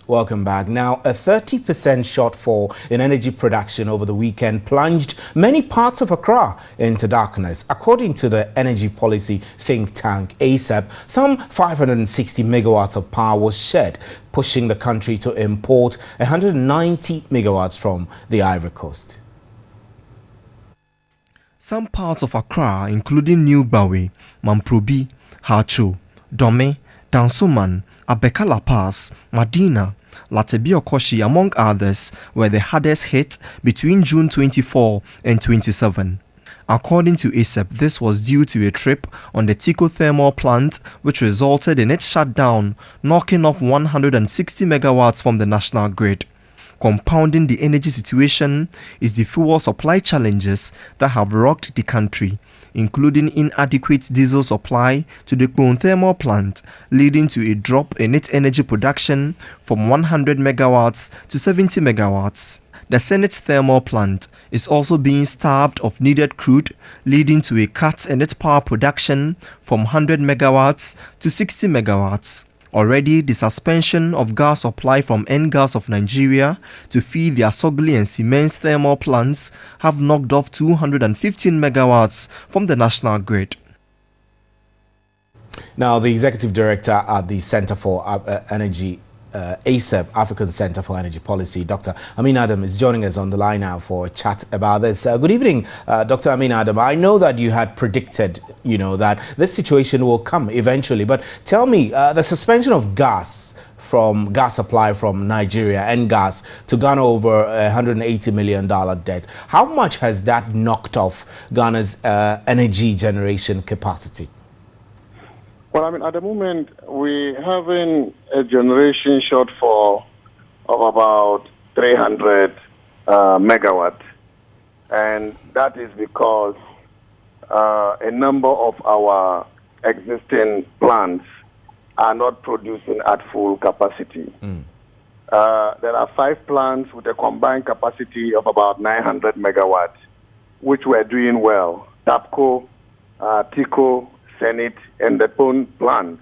Welcome back. Now, a 30% shortfall in energy production over the weekend plunged many parts of Accra into darkness. According to the energy policy think tank ASAP, some 560 megawatts of power was shed, pushing the country to import 190 megawatts from the Ivory Coast. Some parts of Accra, including New Bawe, Mamprobi, Hacho, Dome, Dansoman, Abeka La Paz, Madina, Latebiokoshi, among others, were the hardest hit between June 24 and 27. According to ASAP, this was due to a trip on the Tico thermal plant, which resulted in its shutdown, knocking off 160 megawatts from the national grid. Compounding the energy situation is the fuel supply challenges that have rocked the country, including inadequate diesel supply to the Kpone thermal plant, leading to a drop in its energy production from 100 megawatts to 70 megawatts. The Senate thermal plant is also being starved of needed crude, leading to a cut in its power production from 100 megawatts to 60 megawatts. Already, the suspension of gas supply from N-Gas of Nigeria to feed the Asogli and Siemens thermal plants have knocked off 215 megawatts from the national grid. Now, the executive director at the Center for Energy ASAP, African Center for Energy Policy, Dr. Amin Adam, is joining us on the line now for a chat about this. Good evening, Dr. Amin Adam. I know that you had predicted, that this situation will come eventually, but tell me, the suspension of gas supply from Nigeria and gas to Ghana over $180 million debt, how much has that knocked off Ghana's energy generation capacity? Well, at the moment, we're having a generation shortfall of about 300 megawatts. And that is because a number of our existing plants are not producing at full capacity. There are 5 plants with a combined capacity of about 900 megawatts, which were doing well. TAPCO, TICO, Senate, and the Kpone plants.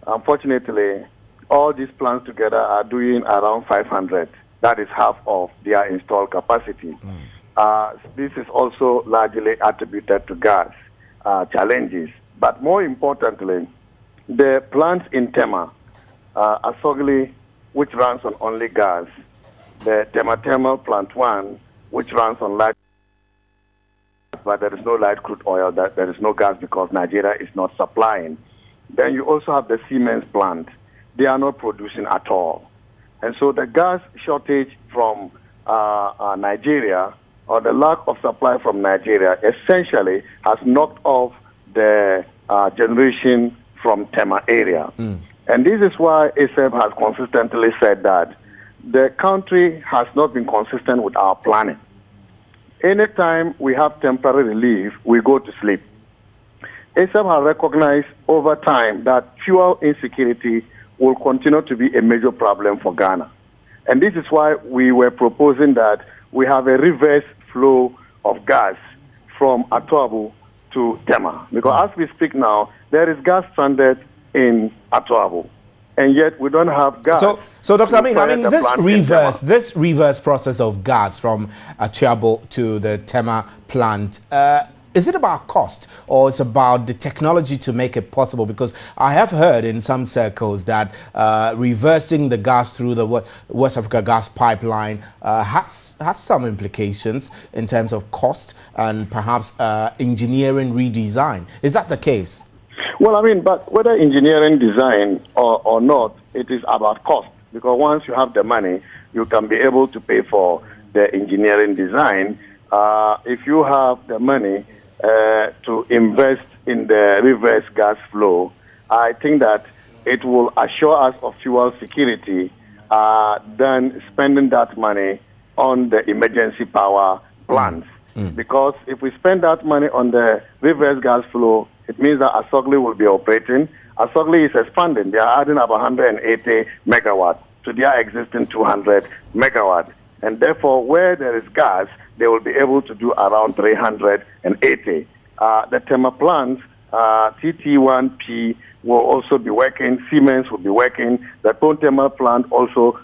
Unfortunately, all these plants together are doing around 500. That is half of their installed capacity. This is also largely attributed to gas challenges. But more importantly, the plants in Tema, Asogli, which runs on only gas, the Tema Thermal Plant 1, which runs on light, but there is no light crude oil, that there is no gas because Nigeria is not supplying. Then you also have the Siemens plant. They are not producing at all. And so the gas shortage from Nigeria, or the lack of supply from Nigeria, essentially has knocked off the generation from Tema area. And this is why ASAP has consistently said that the country has not been consistent with our planning. Anytime we have temporary relief, we go to sleep. ASAP has recognized over time that fuel insecurity will continue to be a major problem for Ghana. And this is why we were proposing that we have a reverse flow of gas from Atuabu to Tema. Because as we speak now, there is gas stranded in Atuabu. And yet we don't have gas. So Dr. Amin, this reverse process of gas from Atuabu to the Tema plant, is it about cost or it's about the technology to make it possible? Because I have heard in some circles that reversing the gas through the West Africa gas pipeline has some implications in terms of cost and perhaps engineering redesign. Is that the case? Well, but whether engineering design or not, it is about cost. Because once you have the money, you can be able to pay for the engineering design. If you have the money to invest in the reverse gas flow, I think that it will assure us of fuel security than spending that money on the emergency power plants. Because if we spend that money on the reverse gas flow, it means that Asogli will be operating. Asogli is expanding. They are adding about 180 megawatts to their existing 200 megawatts. And therefore, where there is gas, they will be able to do around 380. The Tema plants TT1P will also be working. Siemens will be working. The Pond Thermal plant also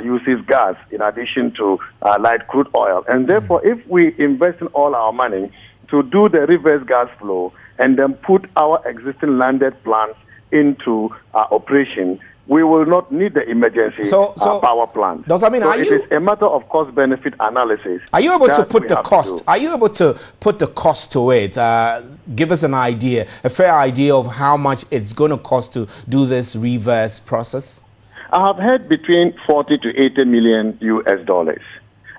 uses gas in addition to light crude oil. And therefore, if we invest in all our money to do the reverse gas flow and then put our existing landed plants into operation, we will not need the emergency power plant. Does that mean it is a matter of cost-benefit analysis? Are you able to put the cost? Are you able to put the cost to it? Give us an idea, a fair idea of how much it's going to cost to do this reverse process. I have heard between 40 to 80 million US dollars,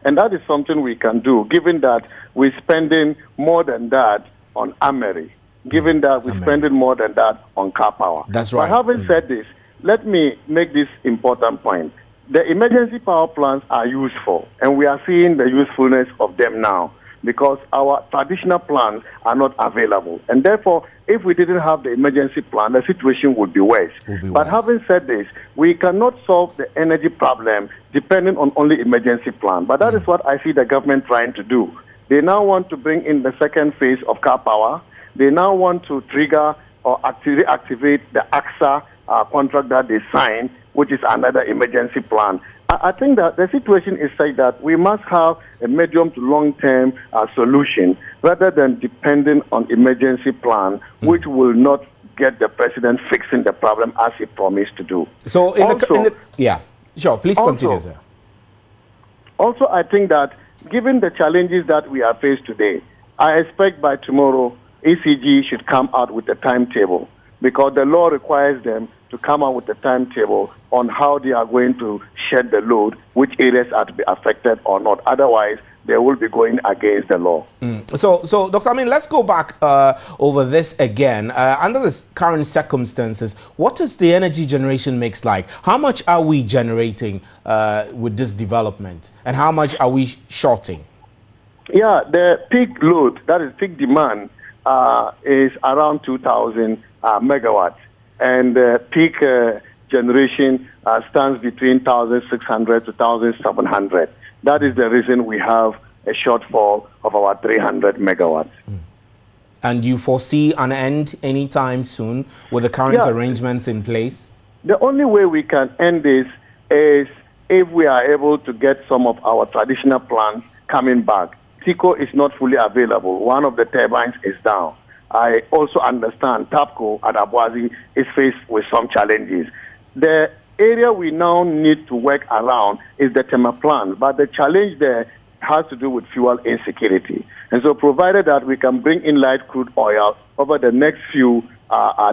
and that is something we can do, given that we're spending more than that on Amery, given that we're spending more than that on car power. That's right. But having said this, let me make this important point. The emergency power plants are useful, and we are seeing the usefulness of them now because our traditional plants are not available. And therefore, if we didn't have the emergency plan, the situation would be worse. But having said this, we cannot solve the energy problem depending on only emergency plan. But that is what I see the government trying to do. They now want to bring in the second phase of car power. They now want to trigger or activate the AXA contract that they signed, which is another emergency plan. I think that the situation is such that we must have a medium to long-term solution rather than depending on emergency plan, which will not get the president fixing the problem as he promised to do. So, yeah, sure, please continue, sir. Also, I think that given the challenges that we are faced today, I expect by tomorrow ECG should come out with a timetable because the law requires them to come out with a timetable on how they are going to shed the load, which areas are to be affected or not. Otherwise, they will be going against the law. So, Dr. Amin, let's go back over this again. Under the current circumstances, what is the energy generation mix like? How much are we generating with this development? And how much are we shorting? Yeah, the peak load, that is peak demand, is around 2,000 megawatts. And peak generation stands between 1,600 to 1,700. That is the reason we have a shortfall of about 300 megawatts. And you foresee an end anytime soon with the current arrangements in place? The only way we can end this is if we are able to get some of our traditional plants coming back. TICO is not fully available. One of the turbines is down. I also understand TAPCO at Abuazi is faced with some challenges. The area we now need to work around is the thermal plant, but the challenge there has to do with fuel insecurity. And so provided that we can bring in light crude oil over the next few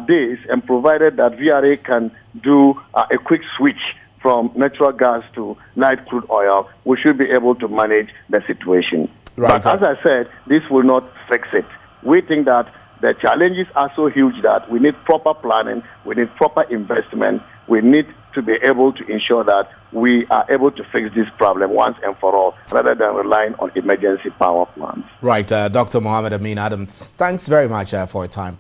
days, and provided that VRA can do a quick switch from natural gas to light crude oil, we should be able to manage the situation. Right. But as I said, this will not fix it. We think that the challenges are so huge that we need proper planning, we need proper investment, we need to be able to ensure that we are able to fix this problem once and for all, rather than relying on emergency power plants. Right, Dr. Mohammed Amin Adam, thanks very much for your time.